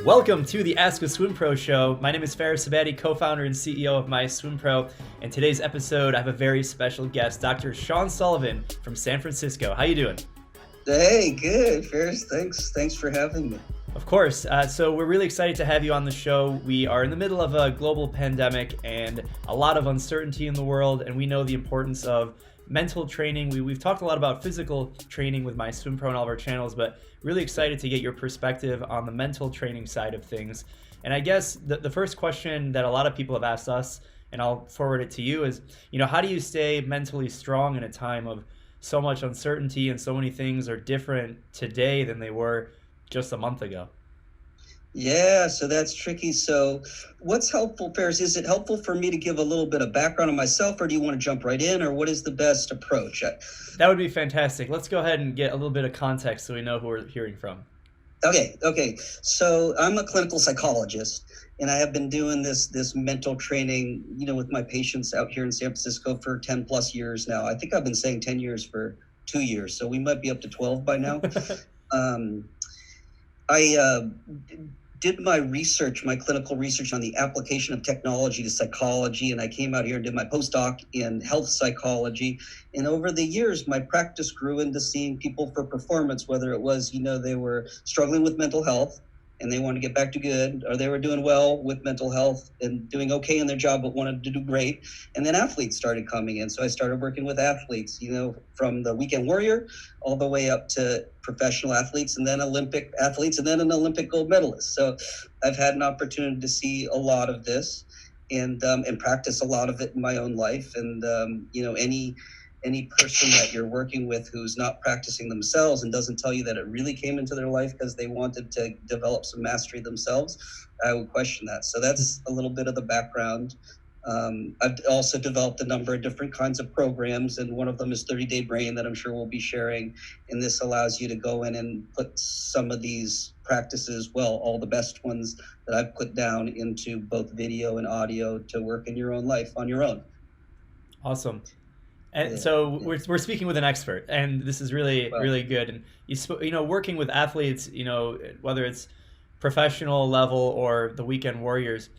Welcome to the Ask a Swim Pro show. My name is Ksebati, co-founder and CEO of My Swim Pro. And today's episode, I have a very special guest, Dr. Sean Sullivan from San Francisco. How you doing? Hey, good, Ferris. Thanks for having me. Of course. So we're really excited to have you on the show. We are in the middle of a global pandemic and a lot of uncertainty in the world, and we know the importance of mental training. We've talked a lot about physical training with My Swim Pro and all of our channels, but really excited to get your perspective on the mental training side of things. And I guess the first question that a lot of people have asked us, and I'll forward it to you, is, how do you stay mentally strong in a time of so much uncertainty and so many things are different today than they were just a month ago? Yeah, so that's tricky. So what's helpful, Ferris? Is it helpful for me to give a little bit of background on myself, or do you want to jump right in, or what is the best approach? That would be fantastic. Let's go ahead and get a little bit of context so we know who we're hearing from. Okay. So I'm a clinical psychologist, and I have been doing this mental training, with my patients out here in San Francisco for 10 plus years now. I think I've been saying 10 years for 2 years, so we might be up to 12 by now. I did my clinical research on the application of technology to psychology, and I came out here and did my postdoc in health psychology. And over the years, my practice grew into seeing people for performance, whether it was, they were struggling with mental health and they wanted to get back to good, or they were doing well with mental health and doing okay in their job but wanted to do great. And then athletes started coming in. So I started working with athletes, from the weekend warrior all the way up to professional athletes, and then Olympic athletes, and then an Olympic gold medalist. So I've had an opportunity to see a lot of this and practice a lot of it in my own life. And, any person that you're working with who's not practicing themselves and doesn't tell you that it really came into their life because they wanted to develop some mastery themselves, I would question that. So that's a little bit of the background. I've also developed a number of different kinds of programs, and one of them is 30-Day Brain that I'm sure we'll be sharing. And this allows you to go in and put some of these practices, all the best ones that I've put down, into both video and audio to work in your own life on your own. Awesome. And so we're speaking with an expert, and this is really good. And working with athletes, whether it's professional level or the weekend warriors.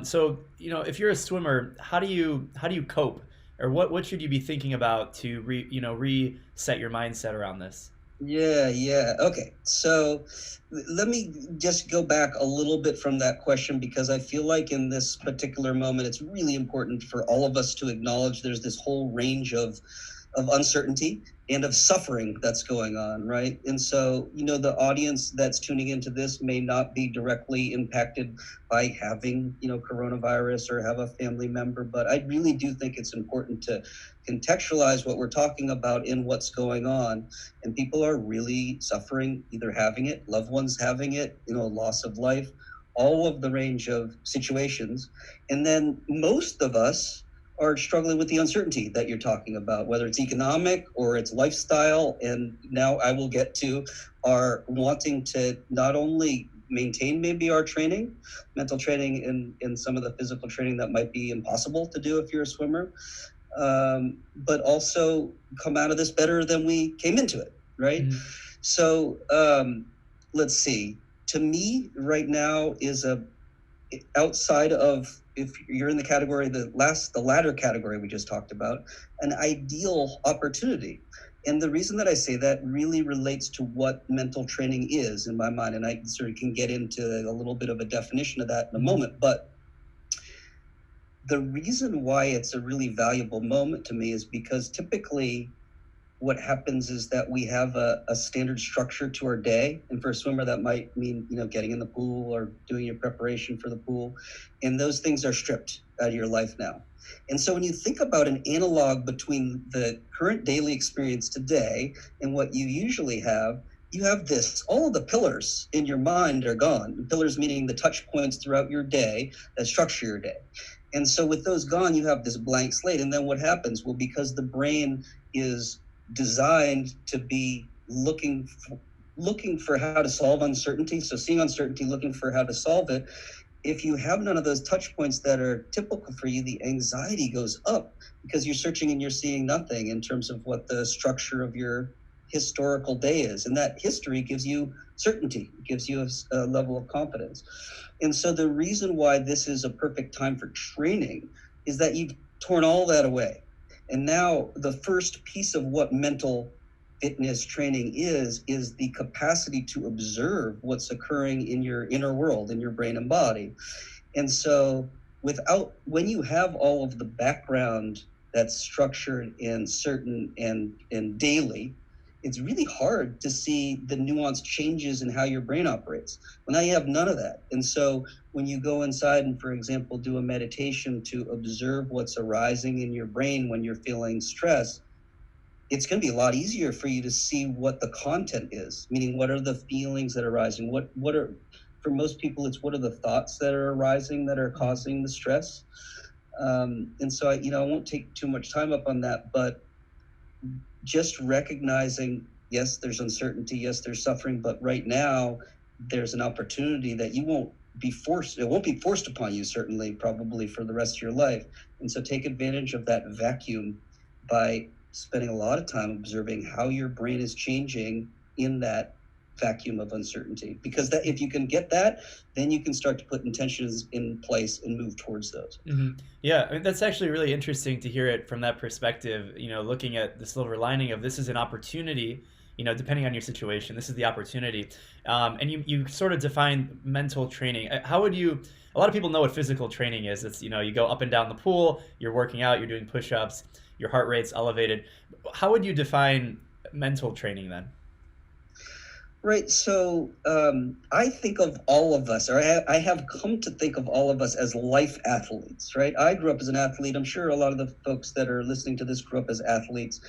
So if you're a swimmer, how do you cope, or what should you be thinking about to reset your mindset around this? Yeah. Okay. So let me just go back a little bit from that question, because I feel like in this particular moment, it's really important for all of us to acknowledge there's this whole range of uncertainty and of suffering that's going on, right? And so, the audience that's tuning into this may not be directly impacted by having, coronavirus or have a family member, but I really do think it's important to contextualize what we're talking about in what's going on. And people are really suffering, either having it, loved ones having it, loss of life, all of the range of situations. And then most of us are struggling with the uncertainty that you're talking about, whether it's economic or it's lifestyle. And now I will get to our wanting to not only maintain maybe our training, mental training, and some of the physical training that might be impossible to do if you're a swimmer, but also come out of this better than we came into it, right? Mm-hmm. So let's see. To me, right now is outside of, if you're in the category, the latter category we just talked about, an ideal opportunity. And the reason that I say that really relates to what mental training is in my mind. And I sort of can get into a little bit of a definition of that in a moment. But the reason why it's a really valuable moment to me is because typically what happens is that we have a standard structure to our day. And for a swimmer, that might mean, getting in the pool or doing your preparation for the pool. And those things are stripped out of your life now. And so when you think about an analog between the current daily experience today and what you usually have, you have this, all of the pillars in your mind are gone. Pillars meaning the touch points throughout your day that structure your day. And so with those gone, you have this blank slate. And then what happens? Well, because the brain is designed to be looking for how to solve uncertainty. So seeing uncertainty, looking for how to solve it. If you have none of those touch points that are typical for you, the anxiety goes up because you're searching and you're seeing nothing in terms of what the structure of your historical day is. And that history gives you certainty, gives you a level of confidence. And so the reason why this is a perfect time for training is that you've torn all that away. And now the first piece of what mental fitness training is the capacity to observe what's occurring in your inner world, in your brain and body. And so when you have all of the background that's structured and certain and daily, it's really hard to see the nuanced changes in how your brain operates. Well, now you have none of that. And so when you go inside and, for example, do a meditation to observe what's arising in your brain when you're feeling stress, it's going to be a lot easier for you to see what the content is, meaning what are the feelings that are arising? What are, for most people, it's what are the thoughts that are arising that are causing the stress? And so I won't take too much time up on that, but just recognizing, yes, there's uncertainty, yes, there's suffering, but right now there's an opportunity that it won't be forced upon you, certainly, probably for the rest of your life. And so take advantage of that vacuum by spending a lot of time observing how your brain is changing in that vacuum of uncertainty, because that if you can get that, then you can start to put intentions in place and move towards those. Mm-hmm. Yeah, I mean, that's actually really interesting to hear it from that perspective, looking at the silver lining of this is an opportunity, depending on your situation, this is the opportunity. And you sort of define mental training. How would you, a lot of people know what physical training is. It's, you go up and down the pool, you're working out, you're doing push-ups, your heart rate's elevated. How would you define mental training then? Right. So I think of all of us, or I have come to think of all of us as life athletes, right? I grew up as an athlete. I'm sure a lot of the folks that are listening to this grew up as athletes.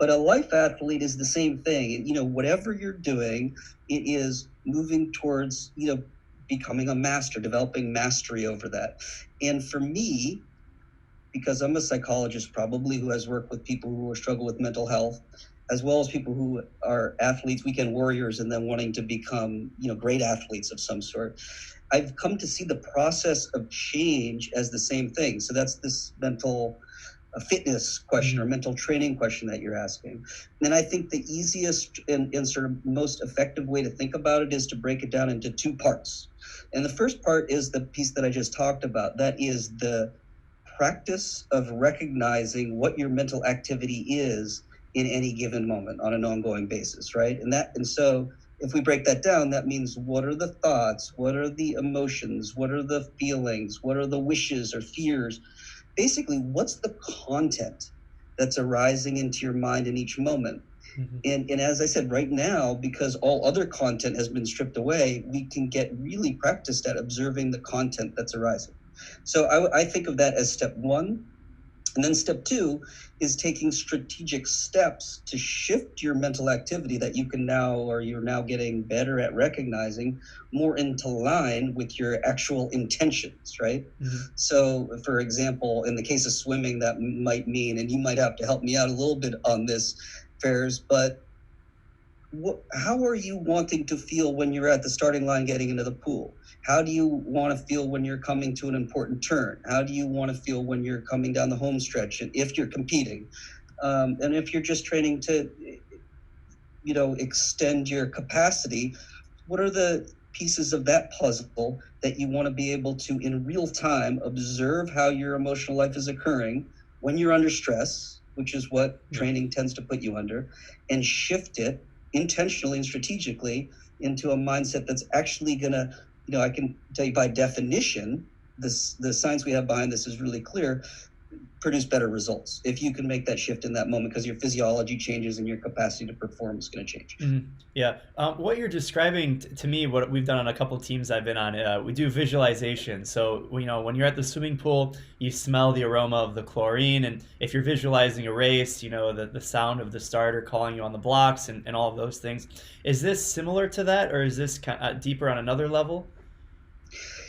But a life athlete is the same thing. Whatever you're doing, it is moving towards, becoming a master, developing mastery over that. And for me, because I'm a psychologist probably who has worked with people who struggle with mental health, as well as people who are athletes, weekend warriors, and then wanting to become, great athletes of some sort. I've come to see the process of change as the same thing. So that's this mental fitness question or mental training question that you're asking. And I think the easiest and sort of most effective way to think about it is to break it down into two parts. And the first part is the piece that I just talked about. That is the practice of recognizing what your mental activity is in any given moment on an ongoing basis, right? And so if we break that down, that means what are the thoughts, what are the emotions, what are the feelings, what are the wishes or fears? Basically, what's the content that's arising into your mind in each moment? Mm-hmm. And as I said, right now, because all other content has been stripped away, we can get really practiced at observing the content that's arising. So I think of that as step one. And then step two is taking strategic steps to shift your mental activity that you're now getting better at recognizing more into line with your actual intentions, right? Mm-hmm. So, for example, in the case of swimming, that might mean, and you might have to help me out a little bit on this, Fairs, but how are you wanting to feel when you're at the starting line getting into the pool? How do you want to feel when you're coming to an important turn? How do you want to feel when you're coming down the home stretch if you're competing? And if you're just training to, extend your capacity, what are the pieces of that puzzle that you want to be able to, in real time, observe how your emotional life is occurring when you're under stress, which is what training tends to put you under, and shift it intentionally and strategically into a mindset that's actually going to, I can tell you by definition, the science we have behind this is really clear, produce better results if you can make that shift in that moment, because your physiology changes and your capacity to perform is going to change. Mm-hmm. Yeah. What you're describing to me, what we've done on a couple teams I've been on, we do visualization. So, when you're at the swimming pool, you smell the aroma of the chlorine. And if you're visualizing a race, the sound of the starter calling you on the blocks and all of those things. Is this similar to that, or is this deeper on another level?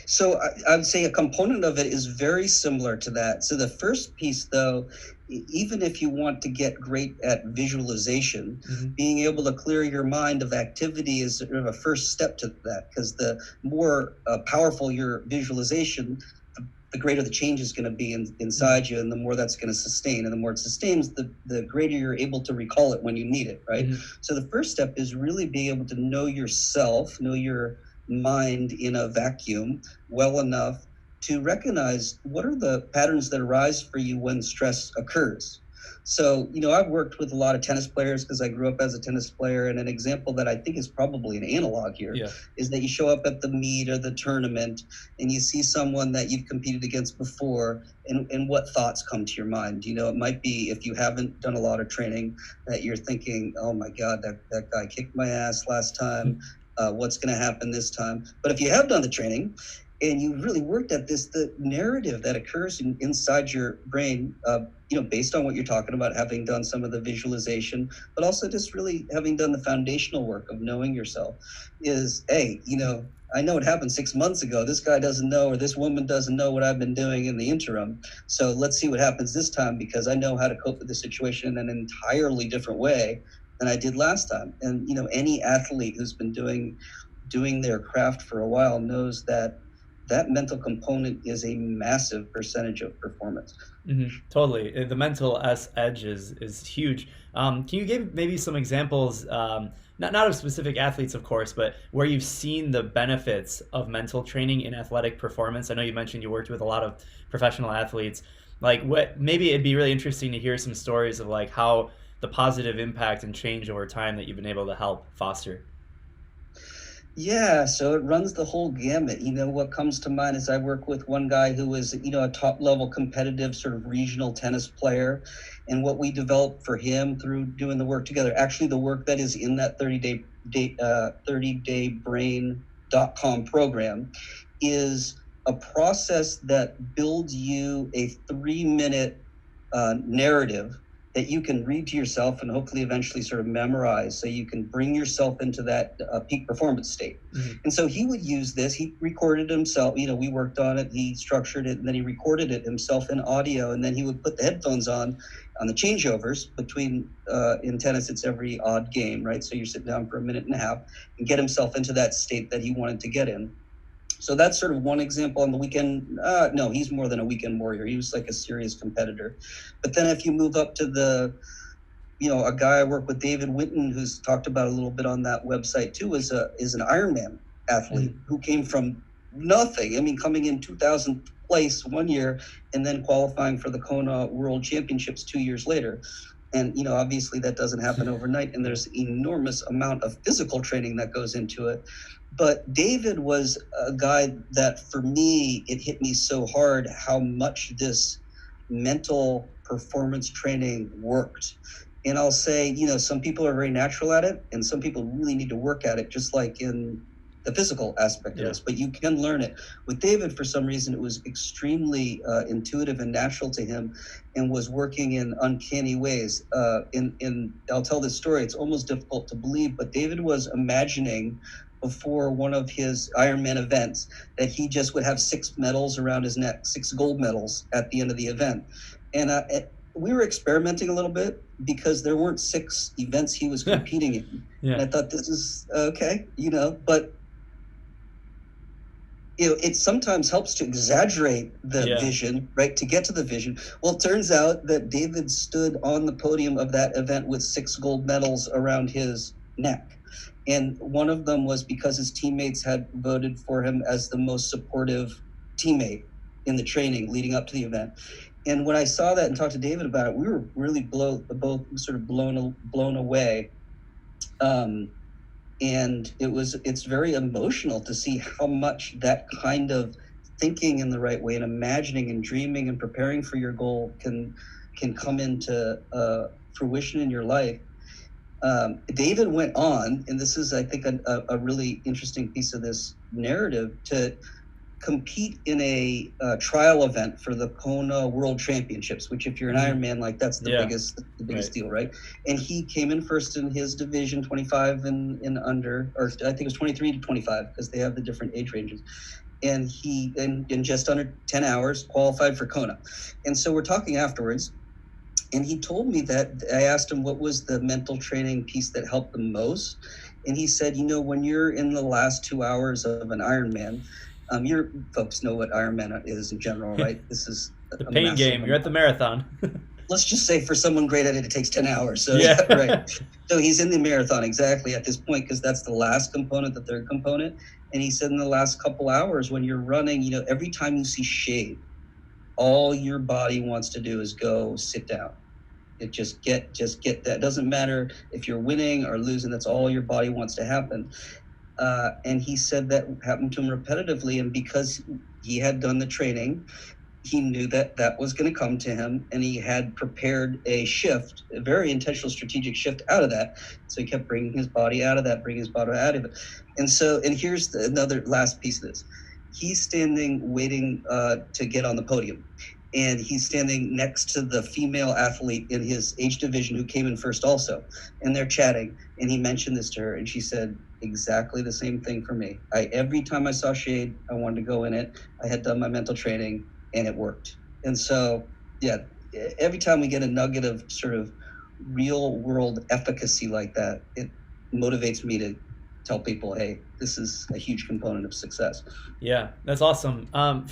So I would say a component of it is very similar to that. So the first piece, though, even if you want to get great at visualization, mm-hmm. being able to clear your mind of activity is sort of a first step to that, because the more powerful your visualization, the greater the change is going to be inside you, and the more that's going to sustain. And the more it sustains, the greater you're able to recall it when you need it, right? So the first step is really being able to know yourself, know your mind in a vacuum well enough to recognize what are the patterns that arise for you when stress occurs. So, I've worked with a lot of tennis players because I grew up as a tennis player. And an example that I think is probably an analog here is that you show up at the meet or the tournament and you see someone that you've competed against before, and what thoughts come to your mind? It might be, if you haven't done a lot of training, that you're thinking, oh my God, that guy kicked my ass last time. What's going to happen this time? But if you have done the training and you really worked at this, the narrative that occurs inside your brain, based on what you're talking about, having done some of the visualization, but also just really having done the foundational work of knowing yourself, is, hey, I know what happened 6 months ago. This guy doesn't know, or this woman doesn't know what I've been doing in the interim. So let's see what happens this time, because I know how to cope with the situation in an entirely different way than I did last time. And, any athlete who's been doing their craft for a while knows that mental component is a massive percentage of performance. Totally. The mental edge is huge. Can you give maybe some examples, not of specific athletes, of course, but where you've seen the benefits of mental training in athletic performance? I know you mentioned you worked with a lot of professional athletes. Maybe it'd be really interesting to hear some stories of how the positive impact and change over time that you've been able to help foster. Yeah, so it runs the whole gamut. What comes to mind is I work with one guy who was, a top level competitive sort of regional tennis player. And what we developed for him through doing the work together, actually the work that is in that 30daybrain.com program, is a process that builds you a 3-minute narrative that you can read to yourself and hopefully eventually sort of memorize, so you can bring yourself into that peak performance state. And so he would use this. He recorded himself. We worked on it. He structured it, and then he recorded it himself in audio. And then he would put the headphones on the changeovers between, in tennis, it's every odd game, right? So you're sitting down for a minute and a half and get himself into that state that he wanted to get in. So that's sort of one example. On the weekend, no, he's more than a weekend warrior. He was like a serious competitor. But then if you move up to a guy I work with, David Winton, who's talked about a little bit on that website too, is an Ironman athlete who came from nothing. I mean, coming in 2000th place one year and then qualifying for the Kona World Championships 2 years later. And, obviously that doesn't happen overnight, and there's enormous amount of physical training that goes into it. But David was a guy that, for me, it hit me so hard how much this mental performance training worked. And I'll say, some people are very natural at it, and some people really need to work at it, just like in the physical aspect of this, but you can learn it. With David, for some reason, it was extremely intuitive and natural to him, and was working in uncanny ways. I'll tell this story. It's almost difficult to believe, but David was imagining before one of his Ironman events that he just would have 6 medals around his neck, 6 gold medals at the end of the event. And we were experimenting a little bit because there weren't 6 events he was competing in. And I thought, this is okay, but it sometimes helps to exaggerate the vision, right, to get to the vision. Well, it turns out that David stood on the podium of that event with 6 gold medals around his neck. And one of them was because his teammates had voted for him as the most supportive teammate in the training leading up to the event. And when I saw that and talked to David about it, we were really both sort of blown away. And it's very emotional to see how much that kind of thinking in the right way and imagining and dreaming and preparing for your goal can come into fruition in your life. David went on, and this is, I think, a really interesting piece of this narrative, to compete in a trial event for the Kona World Championships, which, if you're an Ironman, that's the biggest deal, right? And he came in first in his division, 25 and under, or I think it was 23 to 25, because they have the different age ranges. And he, in just under 10 hours, qualified for Kona. And so we're talking afterwards, and he told me that, I asked him what was the mental training piece that helped the most. And he said, when you're in the last 2 hours of an Ironman, Your folks know what Ironman is in general, right? This is The a pain game. You're at the marathon. Let's just say for someone great at it, it takes 10 hours. So Yeah. right. So he's in the marathon exactly at this point, because that's the last component, the third component. And he said in the last couple hours when you're running, every time you see shade, all your body wants to do is go sit down. It just get that. Doesn't matter if you're winning or losing. That's all your body wants to happen. And he said that happened to him repetitively. And because he had done the training, he knew that that was going to come to him, and he had prepared a shift, a very intentional strategic shift out of that. So he kept bringing his body out of that, bringing his body out of it. And here's another last piece of this. He's standing waiting to get on the podium, and he's standing next to the female athlete in his age division who came in first also, and they're chatting, and he mentioned this to her, and she said exactly the same thing for me. Every time I saw shade, I wanted to go in it. I had done my mental training, and it worked. And so, yeah, every time we get a nugget of sort of real world efficacy like that, it motivates me to tell people, hey, this is a huge component of success. Yeah, that's awesome.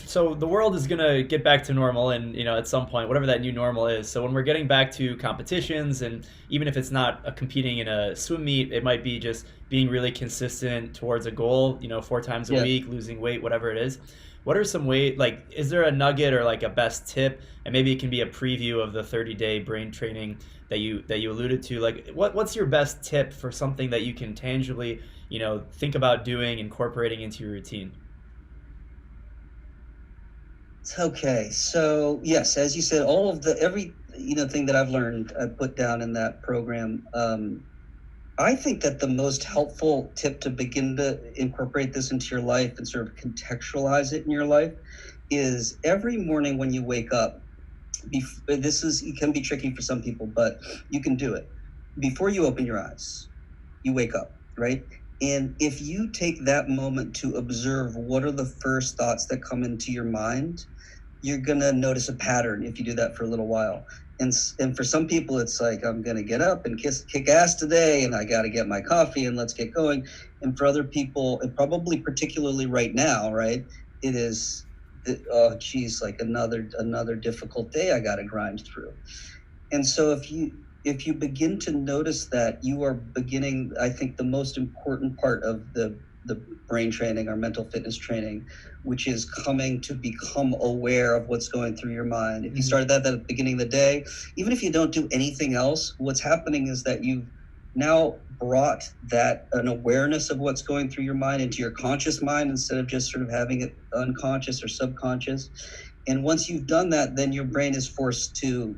So the world is gonna get back to normal, and at some point, whatever that new normal is. So when we're getting back to competitions, and even if it's not competing in a swim meet, it might be just being really consistent towards a goal. 4 times a week, losing weight, whatever it is. What are some ways, is there a nugget or a best tip? And maybe it can be a preview of the 30-day brain training that you alluded to. What's your best tip for something that you can tangibly, think about doing, incorporating into your routine? Okay, so yes, as you said, all of every thing that I've learned, I put down in that program. I think that the most helpful tip to begin to incorporate this into your life and sort of contextualize it in your life is every morning when you wake up. It can be tricky for some people, but you can do it. Before you open your eyes, you wake up, right? And if you take that moment to observe what are the first thoughts that come into your mind, you're going to notice a pattern if you do that for a little while. And for some people, it's like, I'm going to get up and kick ass today, and I got to get my coffee and let's get going. And for other people, and probably particularly right now, right, it is, oh, geez, like another difficult day I got to grind through. And so if you begin to notice that, you are beginning, I think, the most important part of the brain training, our mental fitness training, which is coming to become aware of what's going through your mind. If you started that at the beginning of the day, even if you don't do anything else, what's happening is that you've now brought an awareness of what's going through your mind into your conscious mind instead of just sort of having it unconscious or subconscious. And once you've done that, then your brain is forced to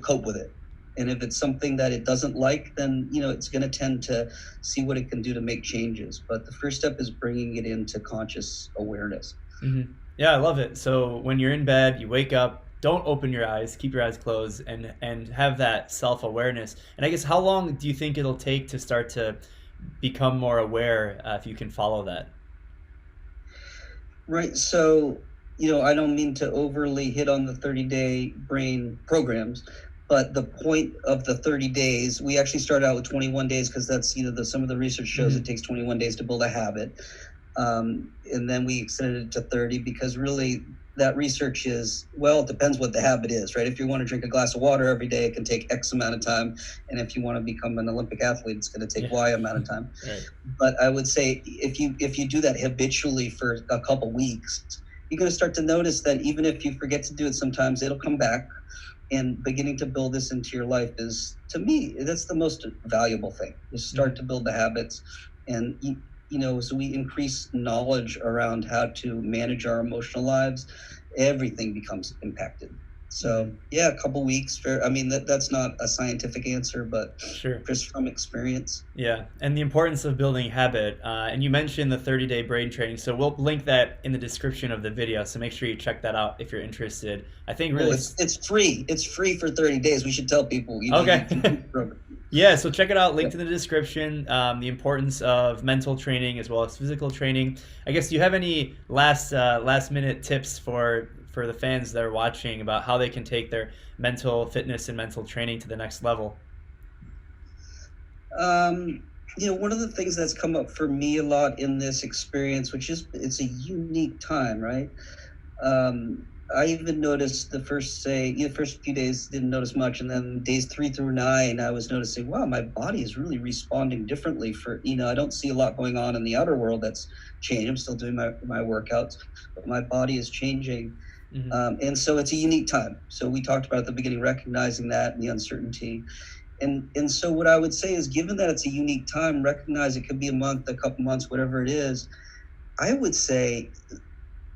cope with it. And if it's something that it doesn't like, then, it's going to tend to see what it can do to make changes. But the first step is bringing it into conscious awareness. Mm-hmm. Yeah, I love it. So when you're in bed, you wake up, don't open your eyes, keep your eyes closed, and have that self-awareness. And I guess, how long do you think it'll take to start to become more aware, if you can follow that? Right. So, I don't mean to overly hit on the 30-day brain programs, but the point of the 30 days, we actually started out with 21 days because that's, some of the research shows it takes 21 days to build a habit. And then we extended it to 30 because really that research is, well, it depends what the habit is, right? If you want to drink a glass of water every day, it can take X amount of time. And if you want to become an Olympic athlete, it's going to take Y amount of time. Right. But I would say if you do that habitually for a couple weeks, you're going to start to notice that even if you forget to do it sometimes, it'll come back. And beginning to build this into your life is, to me, that's the most valuable thing, is start to build the habits. And, as we increase knowledge around how to manage our emotional lives, everything becomes impacted. So, yeah, a couple weeks. That's not a scientific answer, but sure, just from experience. Yeah, and the importance of building habit. And you mentioned the 30-day brain training, so we'll link that in the description of the video. So make sure you check that out if you're interested. I think really it's free. It's free for 30 days. We should tell people. Okay. Yeah, so check it out. Linked in the description. The importance of mental training as well as physical training. I guess, do you have any last minute tips for the fans that are watching about how they can take their mental fitness and mental training to the next level? One of the things that's come up for me a lot in this experience, which is it's a unique time, right? I even noticed the first few days didn't notice much, and then days 3 through 9, I was noticing, wow, my body is really responding differently. I don't see a lot going on in the outer world that's changed. I'm still doing my workouts, but my body is changing. And so it's a unique time. So we talked about at the beginning, recognizing that and the uncertainty. And so what I would say is, given that it's a unique time, recognize it could be a month, a couple months, whatever it is. I would say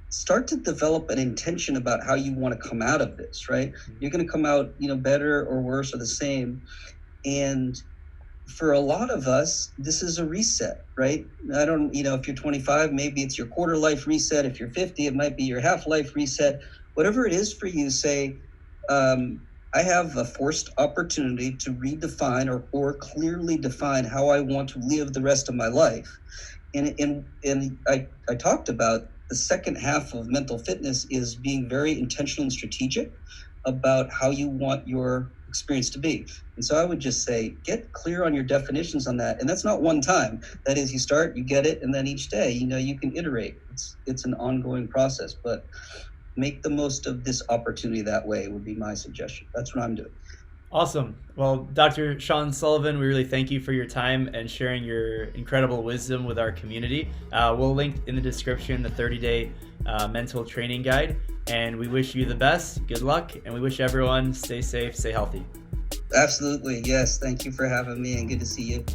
start to develop an intention about how you want to come out of this, right? You're going to come out, better or worse or the same. And for a lot of us, this is a reset, right? I don't, if you're 25, maybe it's your quarter life reset. If you're 50, it might be your half life reset. Whatever it is for you, say, I have a forced opportunity to redefine or clearly define how I want to live the rest of my life. And I talked about the second half of mental fitness is being very intentional and strategic about how you want your experience to be. And so I would just say, get clear on your definitions on that. And that's not one time. That is, you start, you get it, and then each day, you can iterate. It's an ongoing process, but make the most of this opportunity that way would be my suggestion. That's what I'm doing. Awesome. Well, Dr. Sean Sullivan, we really thank you for your time and sharing your incredible wisdom with our community. We'll link in the description the 30-day mental training guide, and we wish you the best. Good luck, and we wish everyone stay safe, stay healthy. Absolutely. Yes. Thank you for having me, and good to see you.